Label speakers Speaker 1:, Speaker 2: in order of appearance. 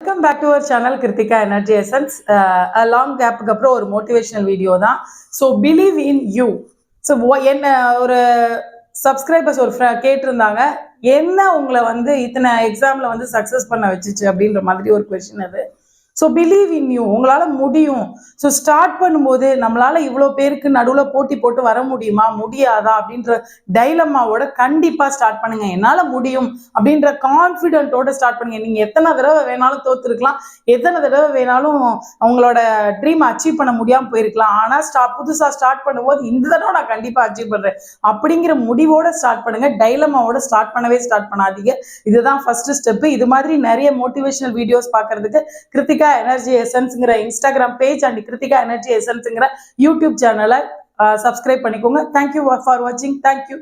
Speaker 1: Welcome back to our channel Kiruthika energy essence. Long கேப்புக்கு அப்புறம் ஒரு மோட்டிவேஷனல் வீடியோ தான். So believe in you. So என்ன ஒரு சப்ஸ்கிரைபர்ஸ் ஒரு கேட்டிருந்தாங்க, என்ன உங்களை வந்து இத்தனை எக்ஸாமில் வந்து சக்ஸஸ் பண்ண வச்சுச்சு அப்படின்ற மாதிரி ஒரு கொஸ்டின் அது. ஸோ பிலீவ் இன் யூ, உங்களால் முடியும். ஸோ ஸ்டார்ட் பண்ணும்போது நம்மளால இவ்வளோ பேருக்கு நடுவில் போட்டி போட்டு வர முடியுமா முடியாதா அப்படின்ற டைலமாவோட கண்டிப்பாக ஸ்டார்ட் பண்ணுங்க. என்னால் முடியும் அப்படின்ற கான்ஃபிடென்ட்டோட ஸ்டார்ட் பண்ணுங்க. நீங்கள் எத்தனை தடவை வேணாலும் தோத்துருக்கலாம், எத்தனை தடவை வேணாலும் உங்களோட ட்ரீம் அச்சீவ் பண்ண முடியாமல் போயிருக்கலாம். ஆனால் புதுசாக ஸ்டார்ட் பண்ணும்போது இந்த தடவை நான் கண்டிப்பாக அச்சீவ் பண்ணுறேன் அப்படிங்கிற முடிவோட ஸ்டார்ட் பண்ணுங்க. டைலமாவோட ஸ்டார்ட் பண்ணாதீங்க. இதுதான் ஃபர்ஸ்ட் ஸ்டெப். இது மாதிரி நிறைய மோட்டிவேஷனல் வீடியோஸ் பார்க்கறதுக்கு கிருத்திகா எனர்ஜி எசன்ஸ்ங்கிற Instagram page and Kiruthika energy எசன்ஸ்ங்கிற யூடியூப் சேனலை சப்ஸ்கிரைப் பண்ணிக்கோங்க. தேங்க்யூ ஃபார் வாட்சிங். தேங்க்யூ.